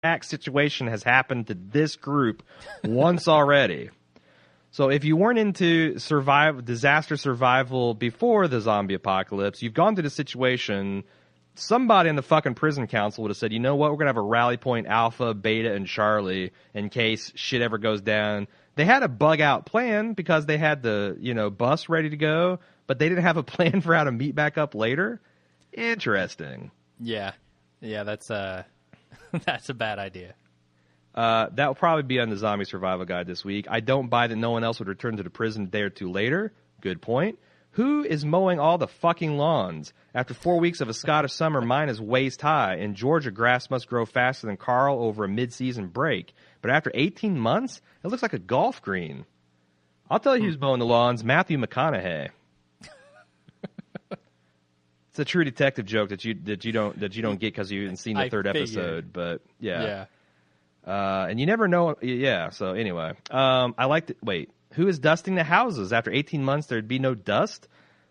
exact situation has happened to this group once already. So if you weren't into disaster survival before the zombie apocalypse, you've gone through the situation. Somebody in the fucking prison council would have said, you know what, we're going to have a rally point Alpha, Beta, and Charlie in case shit ever goes down. They had a bug-out plan because they had the, bus ready to go, but they didn't have a plan for how to meet back up later. Interesting. Yeah, that's that's a bad idea. That will probably be on the Zombie Survival Guide this week. I don't buy that no one else would return to the prison a day or two later. Good point. Who is mowing all the fucking lawns? After 4 weeks of a Scottish summer, mine is waist high. In Georgia, grass must grow faster than Carl over a mid-season break. But after 18 months, it looks like a golf green. I'll tell you who's mowing the lawns, Matthew McConaughey. It's a True Detective joke that you don't get because you haven't seen the third episode. But yeah. And you never know. Yeah. So anyway, I like to wait. Who is dusting the houses? After 18 months, there'd be no dust.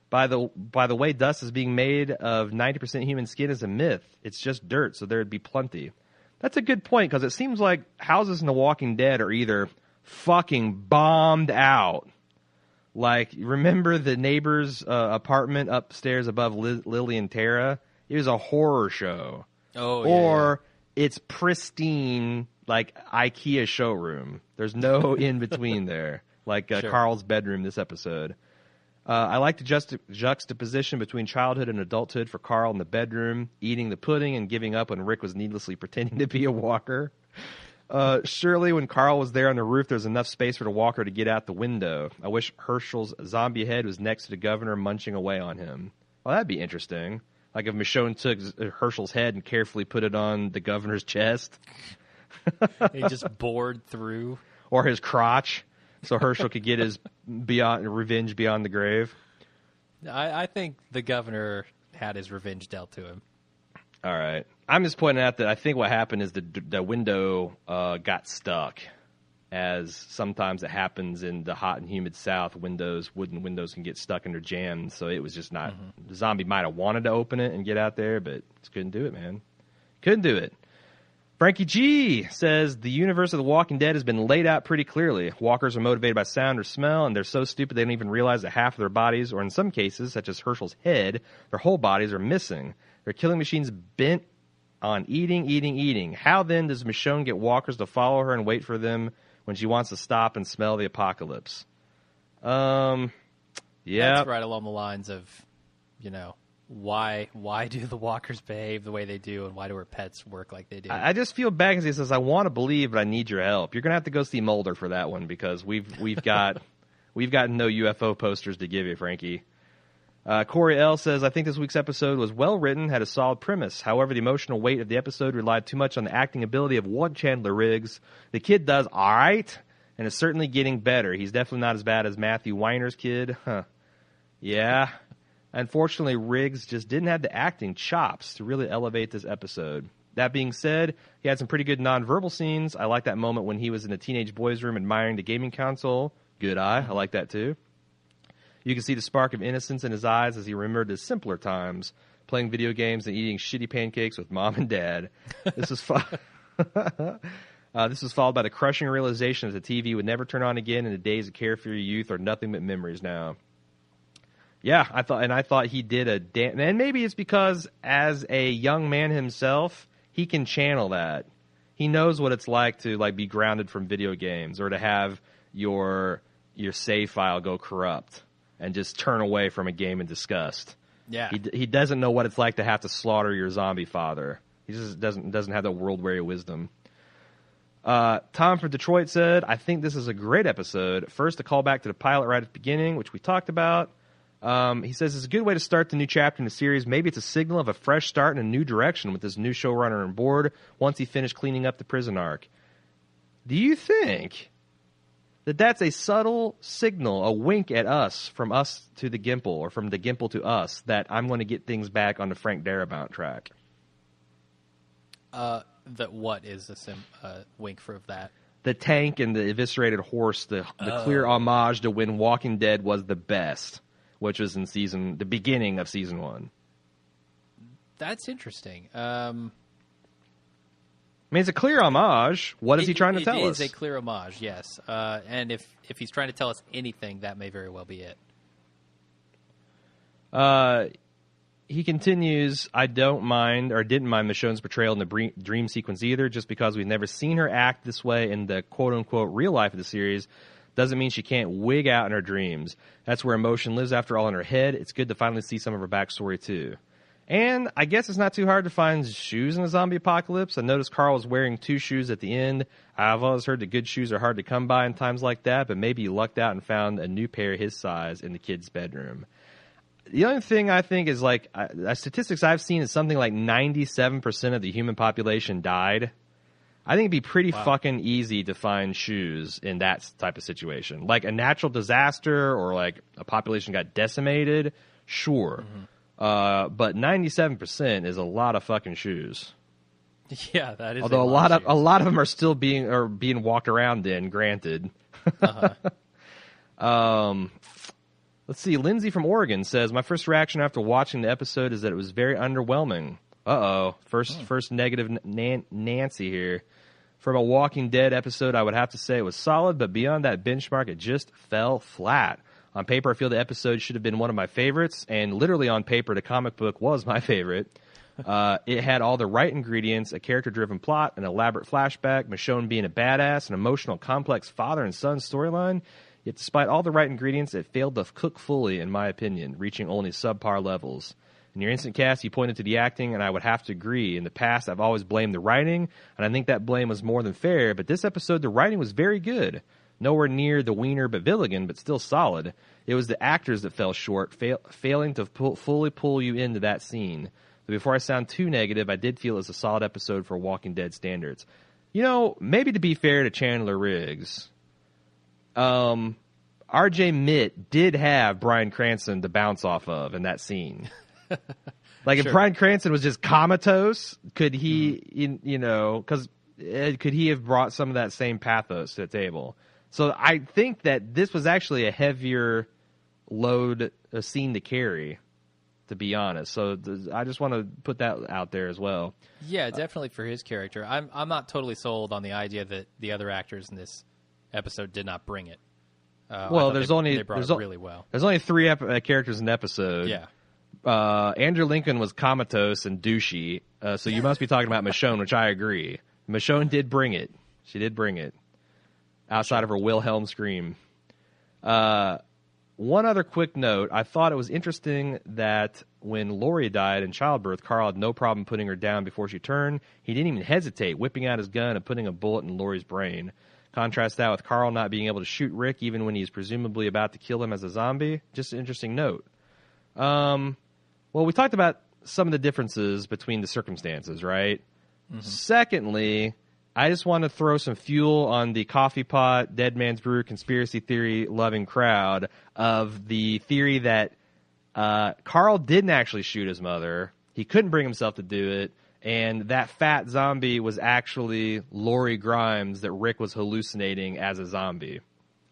By the way, dust is being made of 90% human skin is a myth. It's just dirt, so there'd be plenty. That's a good point, because it seems like houses in The Walking Dead are either fucking bombed out. Like, remember the neighbor's apartment upstairs above Lily and Tara? It was a horror show. Oh, or it's pristine, like IKEA showroom. There's no in between there. Like Sure. Carl's bedroom this episode. I like the juxtaposition between childhood and adulthood for Carl in the bedroom, eating the pudding and giving up when Rick was needlessly pretending to be a walker. Surely when Carl was there on the roof, there's enough space for the walker to get out the window. I wish Herschel's zombie head was next to the governor munching away on him. Well, that'd be interesting. Like if Michonne took Herschel's head and carefully put it on the governor's chest. He just bored through. Or his crotch. So Herschel could get his revenge beyond the grave. I think the governor had his revenge dealt to him. All right. I'm just pointing out that I think what happened is the window got stuck, as sometimes it happens in the hot and humid South. Wooden windows can get stuck and they're jammed, so it was just not. The zombie might have wanted to open it and get out there, but just couldn't do it, man. Couldn't do it. Frankie G says the universe of The Walking Dead has been laid out pretty clearly. Walkers are motivated by sound or smell, and they're so stupid they don't even realize that half of their bodies, or in some cases, such as Herschel's head, their whole bodies are missing. They're killing machines bent on eating. How then does Michonne get walkers to follow her and wait for them when she wants to stop and smell the apocalypse? Yeah. That's right along the lines of, why do the walkers behave the way they do, and why do our pets work like they do? I just feel bad because he says, I want to believe, but I need your help. You're going to have to go see Mulder for that one, because we've got no UFO posters to give you, Frankie. Corey L. says, I think this week's episode was well written, had a solid premise. However, the emotional weight of the episode relied too much on the acting ability of one Chandler Riggs. The kid does all right, and is certainly getting better. He's definitely not as bad as Matthew Weiner's kid. Huh. Yeah. Unfortunately, Riggs just didn't have the acting chops to really elevate this episode. That being said, he had some pretty good nonverbal scenes. I like that moment when he was in the teenage boys' room admiring the gaming console. Good eye. I like that too. You can see the spark of innocence in his eyes as he remembered his simpler times, playing video games and eating shitty pancakes with mom and dad. This was this was followed by the crushing realization that the TV would never turn on again, and the days of carefree youth are nothing but memories now. Yeah, I thought he did a damn, and maybe it's because as a young man himself, he can channel that. He knows what it's like to be grounded from video games, or to have your save file go corrupt and just turn away from a game in disgust. Yeah. He doesn't know what it's like to have to slaughter your zombie father. He just doesn't have that world-weary wisdom. Tom from Detroit said, I think this is a great episode. First, a callback to the pilot right at the beginning, which we talked about. He says it's a good way to start the new chapter in the series. Maybe it's a signal of a fresh start in a new direction with this new showrunner on board once he finished cleaning up the prison arc. Do you think that that's a subtle signal, a wink at us, from us to the Gimple, or from the Gimple to us, that I'm going to get things back on the Frank Darabont track? That what is a wink for that? The tank and the eviscerated horse, the clear homage to when Walking Dead was the best, which was in the beginning of season 1. That's interesting. mean, it's a clear homage. What is he trying to tell us? It is a clear homage, yes. And if he's trying to tell us anything, that may very well be it. He continues, I don't mind, or didn't mind Michonne's portrayal in the dream sequence either, just because we've never seen her act this way in the quote-unquote real life of the series doesn't mean she can't wig out in her dreams. That's where emotion lives after all in her head. It's good to finally see some of her backstory too. And I guess it's not too hard to find shoes in a zombie apocalypse. I noticed Carl was wearing 2 shoes at the end. I've always heard that good shoes are hard to come by in times like that, but maybe he lucked out and found a new pair his size in the kid's bedroom. The only thing I think is, like, statistics I've seen is something like 97% of the human population died. I think it'd be pretty fucking easy to find shoes in that type of situation. Like a natural disaster or like a population got decimated, sure. Mm-hmm. But 97% is a lot of fucking shoes. Yeah, that is. Although a lot of them are still being walked around in, granted. Let's see. Lindsay from Oregon says, my first reaction after watching the episode is that it was very underwhelming. First negative Nancy here. From a Walking Dead episode, I would have to say it was solid, but beyond that benchmark, it just fell flat. On paper, I feel the episode should have been one of my favorites, and literally on paper, the comic book was my favorite. It had all the right ingredients, a character-driven plot, an elaborate flashback, Michonne being a badass, an emotional, complex father and son storyline. Yet despite all the right ingredients, it failed to cook fully, in my opinion, reaching only subpar levels. In your instant cast, you pointed to the acting, and I would have to agree. In the past, I've always blamed the writing, and I think that blame was more than fair, but this episode, the writing was very good. Nowhere near the wiener Baviligan, but still solid. It was the actors that fell short, failing to fully pull you into that scene. But before I sound too negative, I did feel it was a solid episode for Walking Dead standards. You know, maybe to be fair to Chandler Riggs, R.J. Mitt did have Bryan Cranston to bounce off of in that scene. Like, if Bryan Cranston was just comatose, could he, could he have brought some of that same pathos to the table? So I think that this was actually a heavier load scene to carry, to be honest. So I just want to put that out there as well. Yeah, definitely for his character. I'm not totally sold on the idea that the other actors in this episode did not bring it. Well, they brought it really well. There's only 3 characters in the episode. Yeah. Andrew Lincoln was comatose and douchey, so you must be talking about Michonne, which I agree. Michonne did bring it. She did bring it. Outside of her Wilhelm scream. One other quick note. I thought it was interesting that when Lori died in childbirth, Carl had no problem putting her down before she turned. He didn't even hesitate, whipping out his gun and putting a bullet in Lori's brain. Contrast that with Carl not being able to shoot Rick even when he's presumably about to kill him as a zombie. Just an interesting note. Well, we talked about some of the differences between the circumstances, right? Mm-hmm. Secondly, I just want to throw some fuel on the coffee pot, Dead Man's Brew, conspiracy theory loving crowd of the theory that Carl didn't actually shoot his mother. He couldn't bring himself to do it. And that fat zombie was actually Lori Grimes that Rick was hallucinating as a zombie.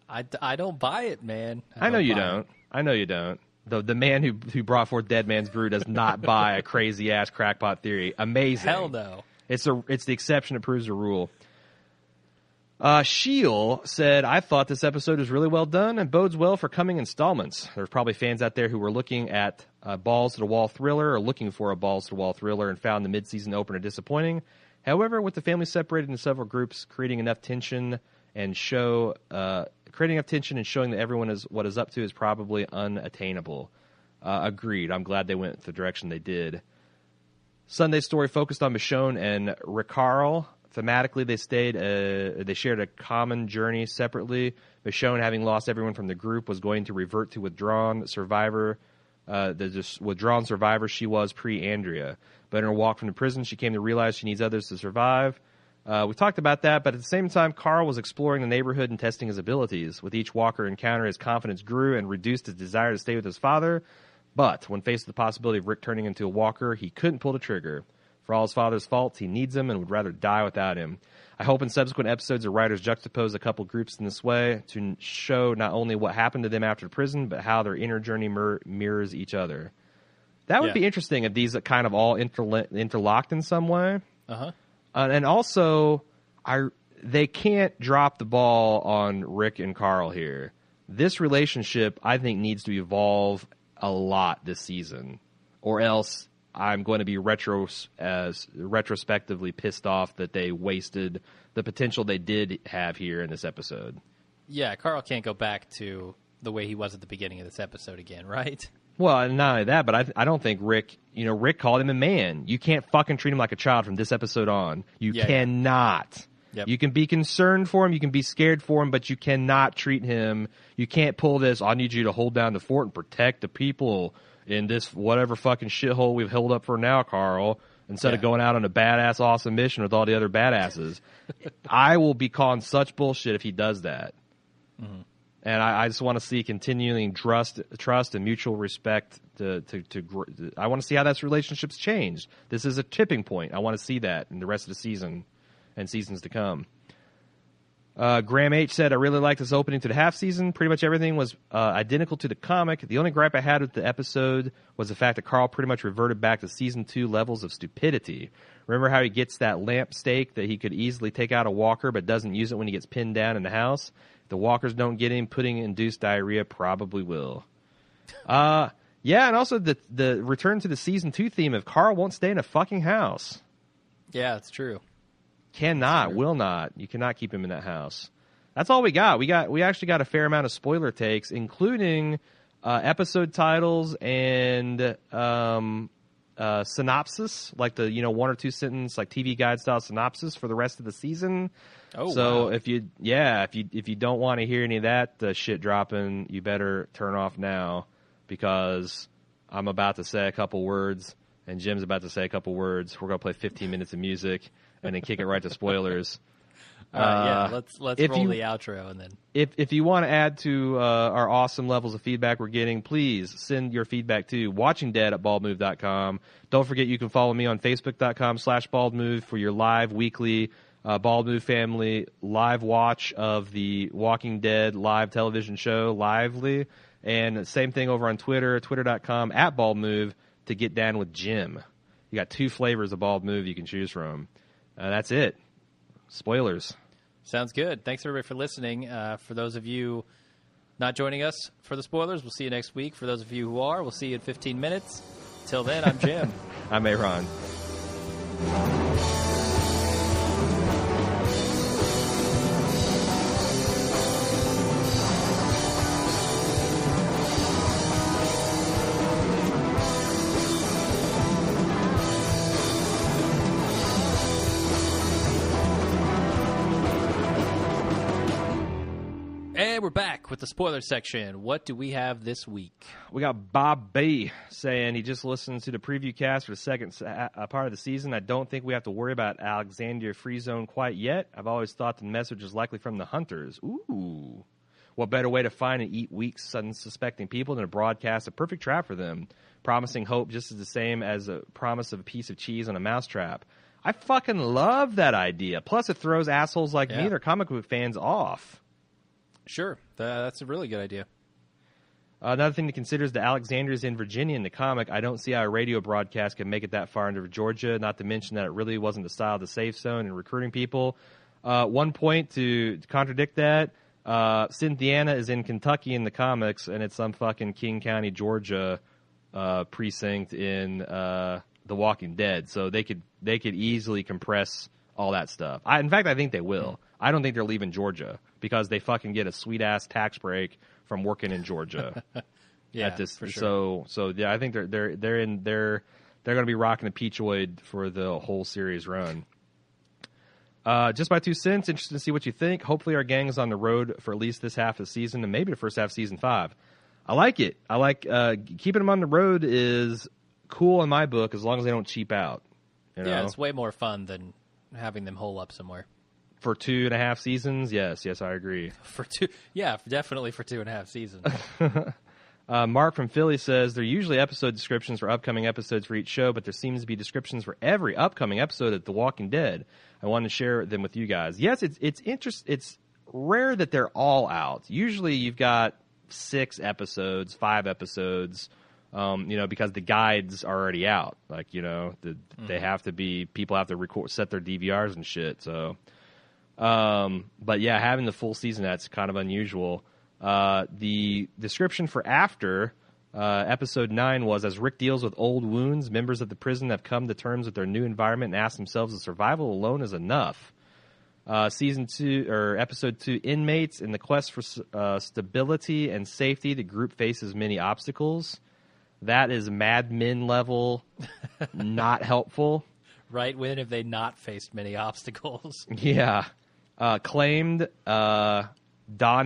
I don't buy it, man. I know you don't. I know you don't. The man who brought forth Dead Man's Brew does not buy a crazy-ass crackpot theory. Amazing. Hell no. It's the exception that proves the rule. Sheil said, I thought this episode was really well done and bodes well for coming installments. There's probably fans out there who were looking at balls-to-the-wall thriller or looking for a balls-to-the-wall thriller and found the mid-season opener disappointing. However, with the family separated into several groups, creating enough tension and showing that everyone is what is up to is probably unattainable. Agreed. I'm glad they went the direction they did. Sunday's story focused on Michonne and Ricarl. Thematically, they shared a common journey separately. Michonne, having lost everyone from the group, was going to revert to withdrawn survivor she was pre-Andrea. But in her walk from the prison, she came to realize she needs others to survive. We talked about that, but at the same time, Carl was exploring the neighborhood and testing his abilities. With each Walker encounter, his confidence grew and reduced his desire to stay with his father. But when faced with the possibility of Rick turning into a Walker, he couldn't pull the trigger. For all his father's faults, he needs him and would rather die without him. I hope in subsequent episodes the writers juxtapose a couple groups in this way to show not only what happened to them after prison, but how their inner journey mirrors each other. That would be interesting if these are kind of all interlocked in some way. Uh-huh. And also, they can't drop the ball on Rick and Carl here. This relationship, I think, needs to evolve a lot this season, or else I'm going to be retrospectively pissed off that they wasted the potential they did have here in this episode. Yeah, Carl can't go back to the way he was at the beginning of this episode again, right? Well, and not only that, but I don't think Rick called him a man. You can't fucking treat him like a child from this episode on. You cannot. Yep. You can be concerned for him, you can be scared for him, but you cannot treat him. You can't pull this, I need you to hold down the fort and protect the people in this whatever fucking shithole we've held up for now, Carl, instead of going out on a badass awesome mission with all the other badasses. I will be calling such bullshit if he does that. Mm-hmm. And I just want to see continuing trust and mutual respect to I want to see how that relationship's changed. This is a tipping point. I want to see that in the rest of the season and seasons to come. Graham H. said, I really liked this opening to the half season. Pretty much everything was identical to the comic. The only gripe I had with the episode was the fact that Carl pretty much reverted back to season 2 levels of stupidity. Remember how he gets that lamp stake that he could easily take out a walker but doesn't use it when he gets pinned down in the house? If the walkers don't get him, putting induced diarrhea probably will. Yeah, and also the return to the season 2 theme of Carl won't stay in a fucking house. Yeah, it's true. Cannot, will not. You cannot keep him in that house. That's all we got. We actually got a fair amount of spoiler takes, including episode titles and synopsis, like the 1 or 2 sentence like TV guide style synopsis for the rest of the season. Oh, so wow. if you don't want to hear any of that shit dropping, you better turn off now, because I'm about to say a couple words and Jim's about to say a couple words. We're gonna play 15 minutes of music and then kick it right to spoilers. Let's roll the outro, and then if you want to add to our awesome levels of feedback we're getting, please send your feedback to watchingdead@baldmove.com. Don't forget you can follow me on facebook.com/baldmove for your live weekly Bald Move family live watch of the Walking Dead live television show Lively, and same thing over on Twitter, twitter.com/baldmove to get down with Jim. You got 2 flavors of Bald Move you can choose from. That's it. Spoilers. Sounds good. Thanks, everybody, for listening. For those of you not joining us for the spoilers, we'll see you next week. For those of you who are, we'll see you in 15 minutes. Till then, I'm Jim. I'm Aaron. And we're back with the spoiler section. What do we have this week? We got Bob B saying he just listened to the preview cast for the second part of the season. I don't think we have to worry about Alexandria Free Zone quite yet. I've always thought the message is likely from the Hunters. Ooh. What better way to find and eat weak, unsuspecting people than to broadcast a perfect trap for them? Promising hope just as the same as a promise of a piece of cheese on a mousetrap. I fucking love that idea. Plus, it throws assholes like me, their comic book fans, off. Sure. That's a really good idea. Another thing to consider is the Alexandria's in Virginia in the comic. I don't see how a radio broadcast can make it that far into Georgia, not to mention that it really wasn't the style of the safe zone and recruiting people. One point to contradict that, Cynthiana is in Kentucky in the comics, and it's some fucking King County, Georgia precinct in The Walking Dead. So they could easily compress all that stuff. In fact, I think they will. I don't think they're leaving Georgia because they fucking get a sweet ass tax break from working in Georgia. For sure. So yeah, I think they're going to be rocking the Peachoid for the whole series run. Just my 2 cents. Interested to see what you think. Hopefully our gang is on the road for at least this half of the season and maybe the first half of season 5. I like it. I like keeping them on the road is cool in my book as long as they don't cheap out. You know? Yeah, it's way more fun than having them hole up somewhere. For 2.5 seasons, yes, I agree. Definitely for 2.5 seasons. Mark from Philly says there are usually episode descriptions for upcoming episodes for each show, but there seems to be descriptions for every upcoming episode of The Walking Dead. I want to share them with you guys. Yes, it's rare that they're all out. Usually you've got 6 episodes, 5 episodes, Because the guides are already out. Like, they have to be, people have to set their DVRs and shit. So, but yeah, having the full season, that's kind of unusual. The description for after episode 9 was, as Rick deals with old wounds, members of the prison have come to terms with their new environment and ask themselves if survival alone is enough. Season 2 or episode 2, inmates in the quest for stability and safety, the group faces many obstacles. That is Mad Men level, not helpful. Right, when have they not faced many obstacles? Yeah. Claimed, Don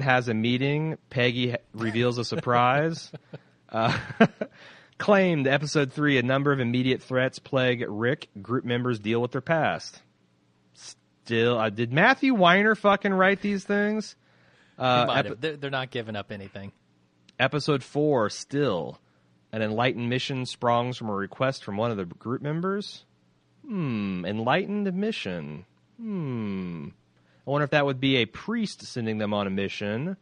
has a meeting, Peggy reveals a surprise. Claimed, episode 3, a number of immediate threats plague Rick, group members deal with their past. Still, did Matthew Weiner fucking write these things? They're not giving up anything. Episode 4, still. An enlightened mission sprung from a request from one of the group members. Enlightened mission. I wonder if that would be a priest sending them on a mission,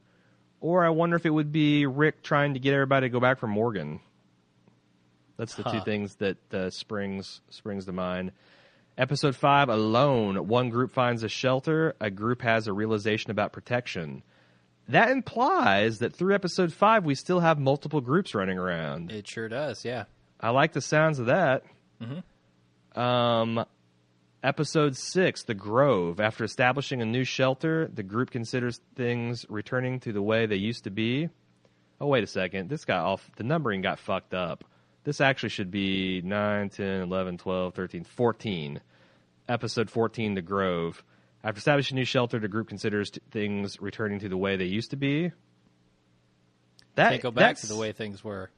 or I wonder if it would be Rick trying to get everybody to go back for Morgan. That's the two things that springs to mind. Episode 5, alone. One group finds a shelter. A group has a realization about protection. That implies that through episode 5, we still have multiple groups running around. It sure does, yeah. I like the sounds of that. Mm-hmm. Episode 6, The Grove. After establishing a new shelter, the group considers things returning to the way they used to be. Oh, wait a second. The numbering got fucked up. This actually should be 9, 10, 11, 12, 13, 14. Episode 14, The Grove. After establishing a new shelter, the group considers things returning to the way they used to be. Can't go back to the way things were.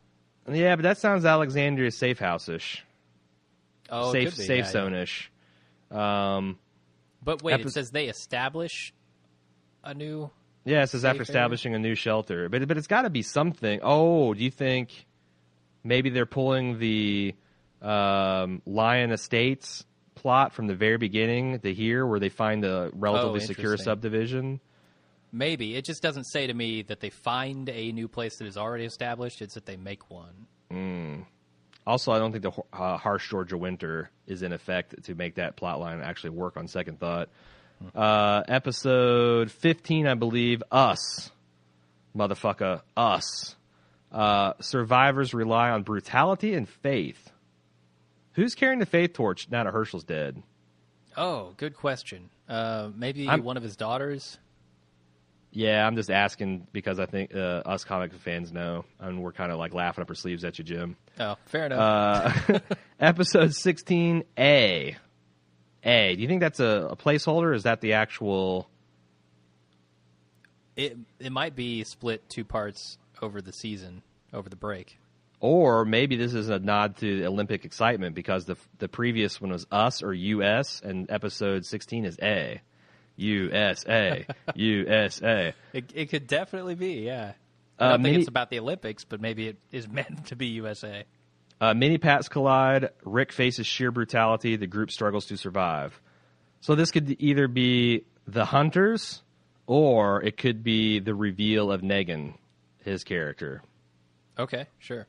Yeah, but that sounds Alexandria safe house-ish. Oh, safe, it could be, safe zone-ish. But wait, it says they establish a new... Yeah, it says after establishing a new shelter. But it's got to be something. Oh, do you think maybe they're pulling the Lion Estates plot from the very beginning to here, where they find a relatively secure subdivision? Maybe. It just doesn't say to me that they find a new place that is already established. It's that they make one. Also, I don't think the harsh Georgia winter is in effect to make that plot line actually work on second thought. Episode 15, I believe, Us. Motherfucker, Us. Survivors rely on brutality and faith. Who's carrying the faith torch now that Herschel's dead? Oh, good question. Maybe one of his daughters? Yeah, I'm just asking because I think us comic fans know, and we're kind of like laughing up our sleeves at you, Jim. Oh, fair enough. Episode 16, A. Do you think that's a placeholder, or is that the actual... It might be split 2 parts over the season, over the break. Or maybe this is a nod to Olympic excitement because the previous one was Us or US, and episode 16 is A. USA. USA. It could definitely be, yeah. I don't think it's about the Olympics, but maybe it is meant to be USA. Mini Pats collide. Rick faces sheer brutality. The group struggles to survive. So this could either be the Hunters, or it could be the reveal of Negan, his character. Okay, sure.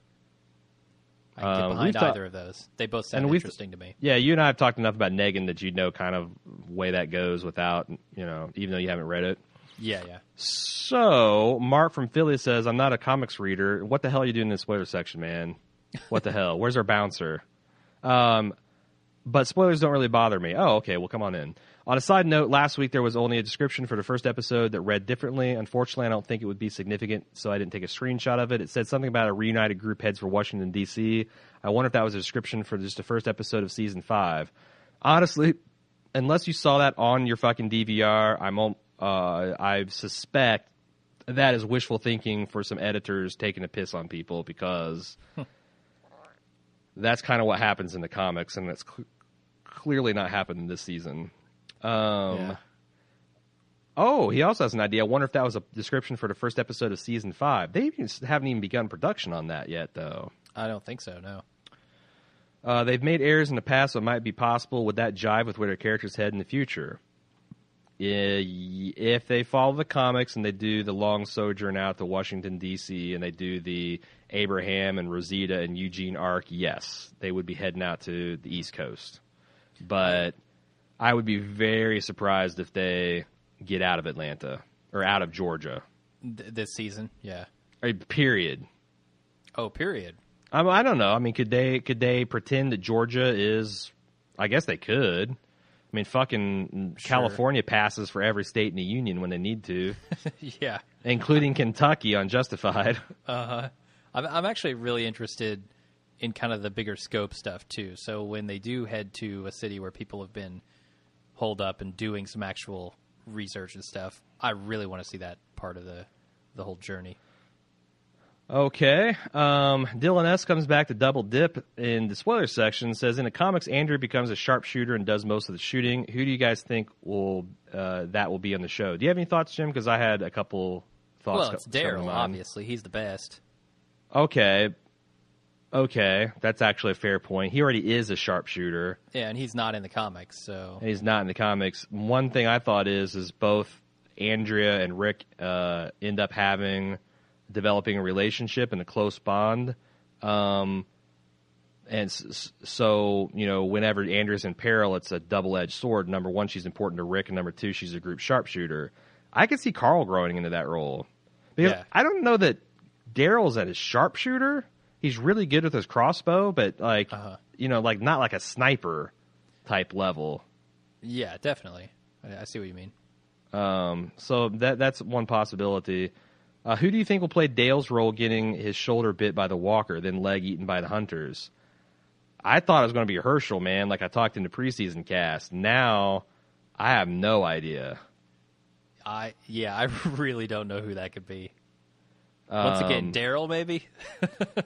I can get behind either of those. They both sound interesting to me. Yeah, you and I have talked enough about Negan that you know kind of way that goes without, even though you haven't read it. Yeah. So, Mark from Philly says, I'm not a comics reader. What the hell are you doing in the spoiler section, man? What the hell? Where's our bouncer? But spoilers don't really bother me. Oh, okay, well, come on in. On a side note, last week there was only a description for the first episode that read differently. Unfortunately, I don't think it would be significant, so I didn't take a screenshot of it. It said something about a reunited group heads for Washington, D.C. I wonder if that was a description for just the first episode of Season 5. Honestly, unless you saw that on your fucking DVR, I suspect that is wishful thinking for some editors taking a piss on people, because that's kind of what happens in the comics, and that's clearly not happening this season. Yeah. Oh, he also has an idea. I wonder if that was a description for the first episode of Season 5. They haven't even begun production on that yet, though. I don't think so, no. They've made errors in the past, so it might be possible. Would that jive with where their characters head in the future? if they follow the comics and they do the long sojourn out to Washington, D.C., and they do the Abraham and Rosita and Eugene arc, yes, they would be heading out to the East Coast. But I would be very surprised if they get out of Atlanta or out of Georgia. This season, yeah. Period. Oh, period. I don't know. I mean, could they pretend that Georgia is... I guess they could. I mean, fucking Sure. California passes for every state in the union when they need to. Yeah. Including Kentucky on Justified. I'm actually really interested in kind of the bigger scope stuff, too. So when they do head to a city where people have been holed up and doing some actual research and stuff, I really want to see that part of the whole journey. Okay. Dylan S. comes back to double dip in the spoiler section, says, in the comics, Andrew becomes a sharpshooter and does most of the shooting. Who do you guys think that will be on the show? Do you have any thoughts, Jim? Because I had a couple thoughts. Well, it's Daryl, obviously. He's the best. Okay, that's actually a fair point. He already is a sharpshooter. Yeah, and he's not in the comics, so... And he's not in the comics. One thing I thought is both Andrea and Rick end up developing a relationship and a close bond. And so, whenever Andrea's in peril, it's a double-edged sword. Number one, she's important to Rick, and number two, she's a group sharpshooter. I could see Carl growing into that role. Because I don't know that Daryl's at his sharpshooter. He's really good with his crossbow, but not like a sniper type level. Yeah, definitely. I see what you mean. So that's one possibility. Who do you think will play Dale's role getting his shoulder bit by the walker, then leg eaten by the hunters? I thought it was going to be Herschel, man, like I talked in the preseason cast. Now, I have no idea. I really don't know who that could be. Once again, Daryl, maybe?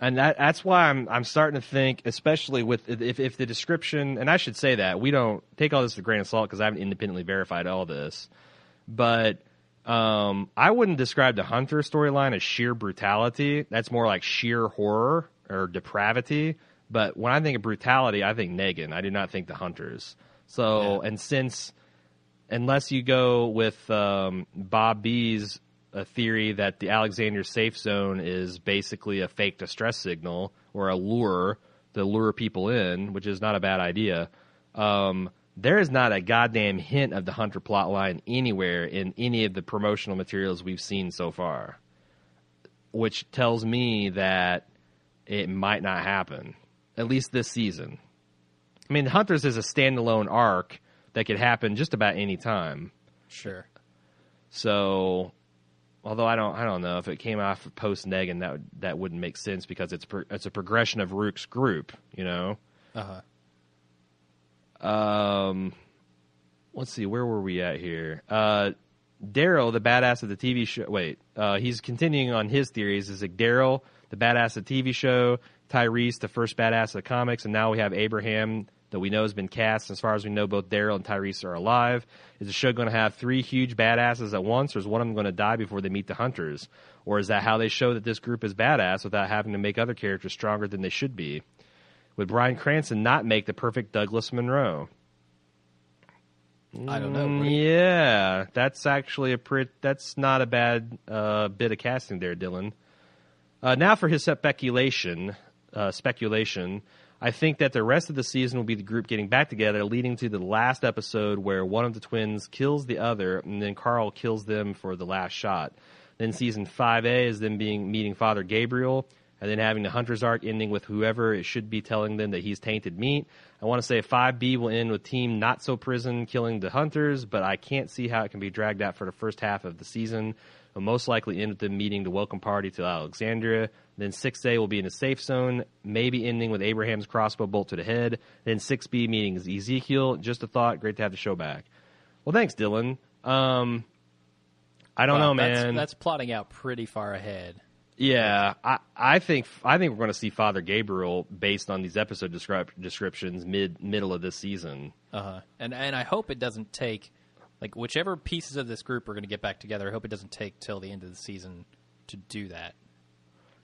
And that's why I'm starting to think, especially with if the description, and I should say that, we don't take all this with a grain of salt because I haven't independently verified all this, but I wouldn't describe the Hunter storyline as sheer brutality. That's more like sheer horror or depravity. But when I think of brutality, I think Negan. I do not think the Hunters. So, and unless you go with Bob B's theory that the Alexander safe zone is basically a fake distress signal or a lure to lure people in, which is not a bad idea. There is not a goddamn hint of the Hunter plotline anywhere in any of the promotional materials we've seen so far, which tells me that it might not happen, at least this season. I mean, Hunters is a standalone arc that could happen just about any time. Sure. So, although I don't know if it came off post Negan, that wouldn't make sense because it's a progression of Rook's group, Uh-huh. Let's see, where were we at here? Daryl, the badass of the TV show. He's continuing on his theories. Is like Daryl, the badass of the TV show, Tyrese, the first badass of the comics, and now we have Abraham, that we know has been cast. As far as we know, both Daryl and Tyrese are alive. Is the show going to have three huge badasses at once, or is one of them going to die before they meet the Hunters? Or is that how they show that this group is badass without having to make other characters stronger than they should be? Would Bryan Cranston not make the perfect Douglas Monroe? I don't know. Yeah, that's actually that's not a bad bit of casting there, Dylan. Now for his speculation. I think that the rest of the season will be the group getting back together, leading to the last episode where one of the twins kills the other, and then Carl kills them for the last shot. Then season 5A is them meeting Father Gabriel, and then having the Hunter's arc ending with whoever it should be telling them that he's tainted meat. I want to say 5B will end with Team Not So Prison killing the Hunters, but I can't see how it can be dragged out for the first half of the season. It'll most likely end with them meeting the welcome party to Alexandria. Then 6A will be in a safe zone, maybe ending with Abraham's crossbow bolt to the head. Then 6B meeting Ezekiel. Just a thought. Great to have the show back. Well, thanks, Dylan. I don't know, man. That's plotting out pretty far ahead. Yeah, I think we're going to see Father Gabriel based on these episode descriptions middle of this season. And I hope it doesn't take, like, whichever pieces of this group are going to get back together. I hope it doesn't take till the end of the season to do that.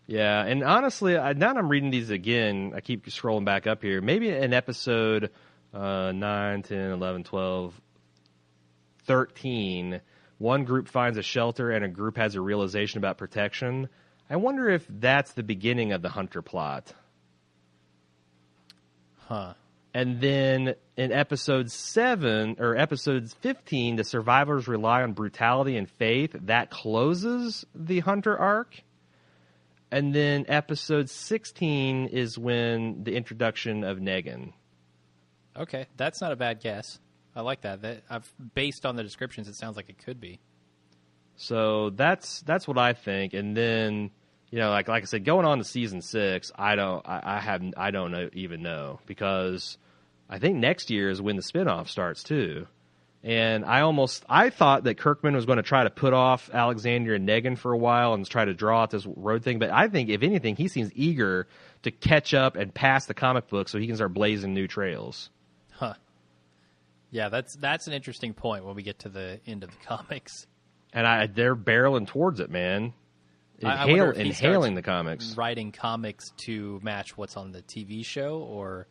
Yeah, and honestly, now that I'm reading these again, I keep scrolling back up here. Maybe in episode 9, 10, 11, 12, 13, one group finds a shelter and a group has a realization about protection. I wonder if that's the beginning of the Hunter plot. Huh. And then in episode 7 or episode 15, the survivors rely on brutality and faith. That closes the Hunter arc. And then episode 16 is when the introduction of Negan. Okay, that's not a bad guess. I like that. Based on the descriptions, it sounds like it could be. So that's what I think. And then, like I said, going on to season 6, I don't even know, because I think next year is when the spinoff starts too. And I thought that Kirkman was going to try to put off Alexander and Negan for a while and try to draw out this road thing. But I think, if anything, he seems eager to catch up and pass the comic book so he can start blazing new trails. Huh. Yeah, that's an interesting point when we get to the end of the comics. And they're barreling towards it, man. Inhaling the comics. Writing comics to match what's on the TV show, or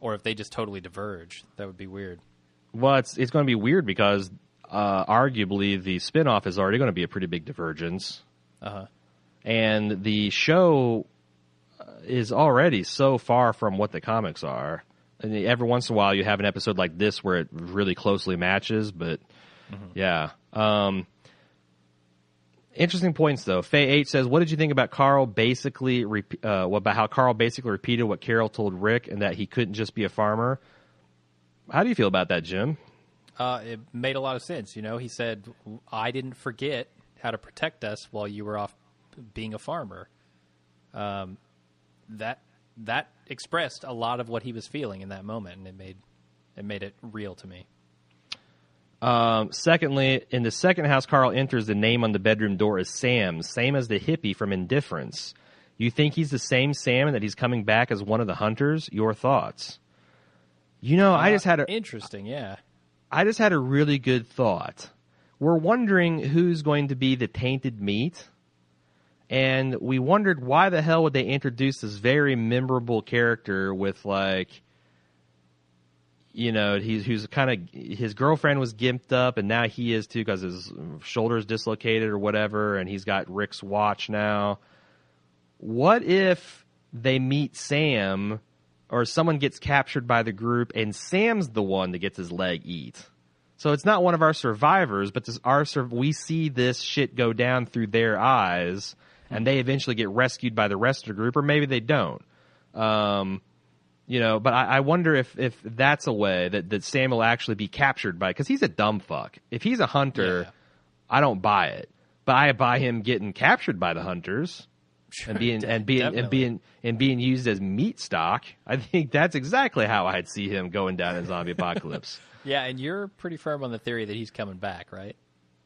if they just totally diverge. That would be weird. Well, it's going to be weird because arguably the spinoff is already going to be a pretty big divergence. Uh-huh. And the show is already so far from what the comics are. And every once in a while you have an episode like this where it really closely matches, but yeah. Interesting points, though. Faye H says, "What did you think about Carl basically about how Carl basically repeated what Carol told Rick, and that he couldn't just be a farmer?" How do you feel about that, Jim? It made a lot of sense. He said, "I didn't forget how to protect us while you were off being a farmer." That expressed a lot of what he was feeling in that moment, and it made it real to me. Secondly, in the second house Carl enters, the name on the bedroom door is Sam, same as the hippie from Indifference. You think he's the same Sam and that he's coming back as one of the hunters? Your thoughts? I just had interesting, yeah. I just had a really good thought. We're wondering who's going to be the tainted meat, and we wondered why the hell would they introduce this very memorable character with who's kind of, his girlfriend was gimped up, and now he is too because his shoulder's dislocated or whatever, and he's got Rick's watch now. What if they meet Sam, or someone gets captured by the group, and Sam's the one that gets his leg eat? So it's not one of our survivors, but we see this shit go down through their eyes, and they eventually get rescued by the rest of the group, or maybe they don't. But I wonder if that's a way that Sam will actually be captured by, because he's a dumb fuck. If he's a hunter, I don't buy it, but I buy him getting captured by the hunters and being used as meat stock. I think that's exactly how I'd see him going down in zombie apocalypse. Yeah, and you're pretty firm on the theory that he's coming back, right?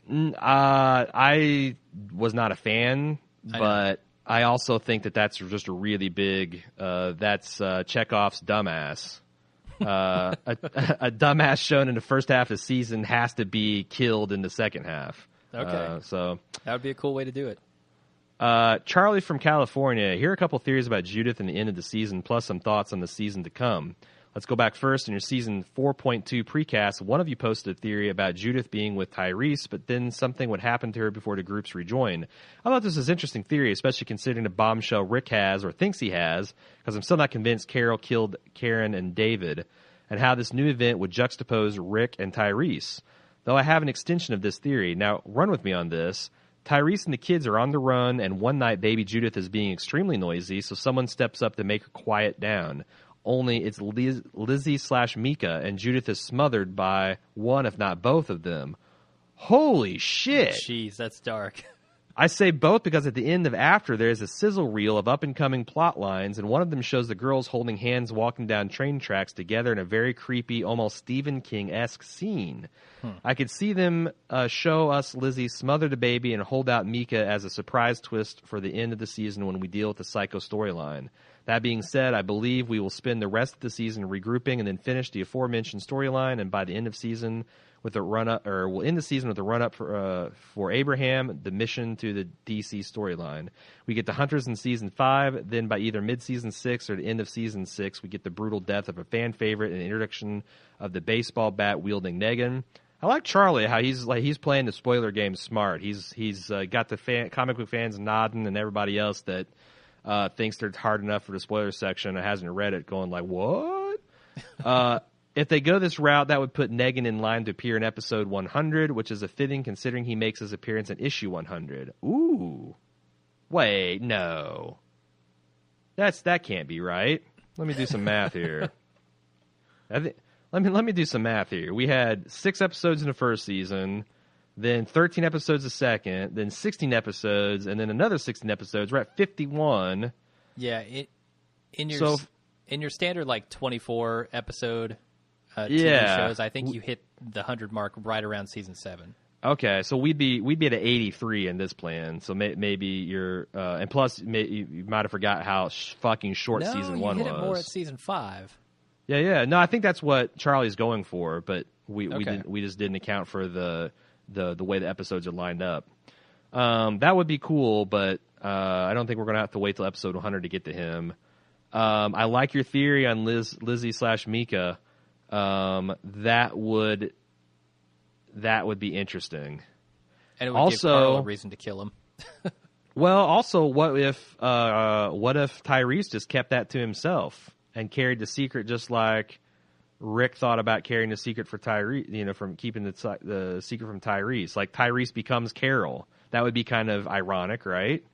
I was not a fan, but I also think that that's just a really big. That's Chekhov's dumbass. A dumbass shown in the first half of the season has to be killed in the second half. Okay, so that would be a cool way to do it. Charlie from California. Here are a couple theories about Judith and the end of the season, plus some thoughts on the season to come. Let's go back first. In your season 4.2 precast, one of you posted a theory about Judith being with Tyrese, but then something would happen to her before the groups rejoin. I thought this was an interesting theory, especially considering the bombshell Rick has, or thinks he has, because I'm still not convinced Carol killed Karen and David, and how this new event would juxtapose Rick and Tyrese. Though I have an extension of this theory. Now, run with me on this. Tyrese and the kids are on the run, and one night baby Judith is being extremely noisy, so someone steps up to make her quiet down. Only it's Lizzie/Mika, and Judith is smothered by one, if not both of them. Holy shit! Jeez, that's dark. I say both because at the end of After, there's a sizzle reel of up-and-coming plot lines, and one of them shows the girls holding hands walking down train tracks together in a very creepy, almost Stephen King-esque scene. I could see them show us Lizzie smother the baby and hold out Mika as a surprise twist for the end of the season when we deal with the Psycho storyline. That being said, I believe we will spend the rest of the season regrouping and then finish the aforementioned storyline, and by the end of season with a run-up, or we'll end the season with a run-up for Abraham, the mission to the DC storyline. We get the Hunters in Season 5, then by either mid-Season 6 or the end of Season 6, we get the brutal death of a fan favorite and the introduction of the baseball bat-wielding Negan. I like Charlie, how he's playing the spoiler game smart. He's got the comic book fans nodding, and everybody else that thinks they're hard enough for the spoiler section and hasn't read it going like, what? If they go this route, that would put Negan in line to appear in episode 100, which is a fitting considering he makes his appearance in issue 100. Ooh. Wait, no. That can't be right. Let me do some math here. Let me do some math here. We had 6 episodes in the first season, then 13 episodes the second, then 16 episodes, and then another 16 episodes. We're at 51. Yeah, in your standard like 24 episode TV shows, I think you hit the 100 mark right around season 7. Okay, so we'd be at 83 in this plan. So maybe you're and plus you might have forgot how fucking short season 1 was. No, you hit it more at season 5. Yeah. No, I think that's what Charlie's going for, but we just didn't account for the way the episodes are lined up. That would be cool, but I don't think we're gonna have to wait till episode 100 to get to him. I like your theory on Lizzie/Mika. That would be interesting. And it would give Carl a reason to kill him. Well, also, what if Tyrese just kept that to himself and carried the secret, just like Rick thought about carrying the secret for Tyrese, from keeping the secret from Tyrese. Like Tyrese becomes Carol. That would be kind of ironic, right?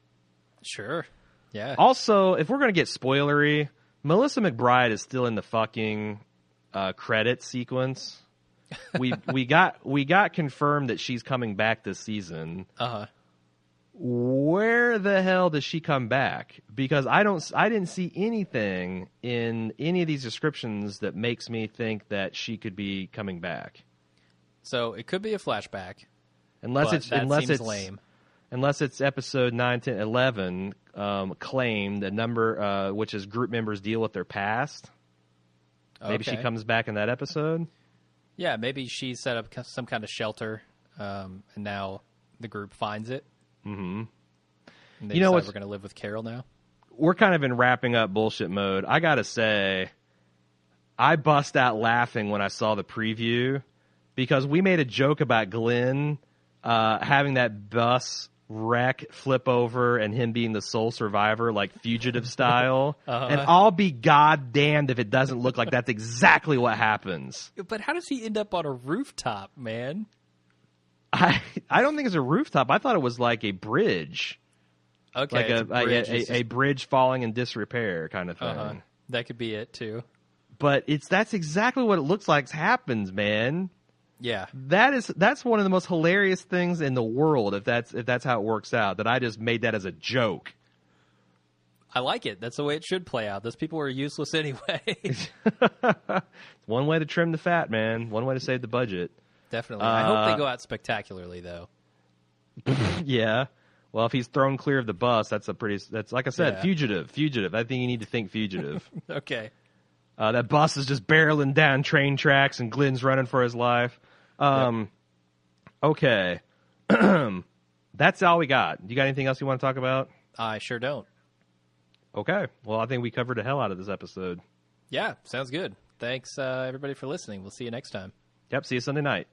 Sure. Yeah. Also, if we're going to get spoilery, Melissa McBride is still in the fucking credit sequence. We got confirmed that she's coming back this season. Uh-huh. Where the hell does she come back? Because I didn't see anything in any of these descriptions that makes me think that she could be coming back. So it could be a flashback. Unless it's lame. Unless it's episode 9, 10, 11, claimed a number, which is group members deal with their past. Maybe she comes back in that episode. Yeah, maybe she set up some kind of shelter, and now the group finds it. Mm-hmm. And they decide we're going to live with Carol now. We're kind of in wrapping up bullshit mode. I got to say, I bust out laughing when I saw the preview because we made a joke about Glenn having that bus wreck flip over and him being the sole survivor, like fugitive style. Uh-huh. And I'll be goddamned if it doesn't look like that's exactly what happens. But how does he end up on a rooftop, man? I don't think it's a rooftop. I thought it was like a bridge. Okay. Like a bridge falling in disrepair kind of thing. Uh-huh. That could be it too. But that's exactly what it looks like happens, man. Yeah. That's one of the most hilarious things in the world if that's how it works out, that I just made that as a joke. I like it. That's the way it should play out. Those people are useless anyway. It's one way to trim the fat, man. One way to save the budget. Definitely. I hope they go out spectacularly, though. Yeah. Well, if he's thrown clear of the bus, that's like I said, fugitive. I think you need to think fugitive. Okay. That bus is just barreling down train tracks and Glenn's running for his life. Okay. That's all we got. You got anything else you want to talk about? I sure don't. Okay. Well, I think we covered the hell out of this episode. Yeah, sounds good. Thanks, everybody, for listening. We'll see you next time. Yep, see you Sunday night.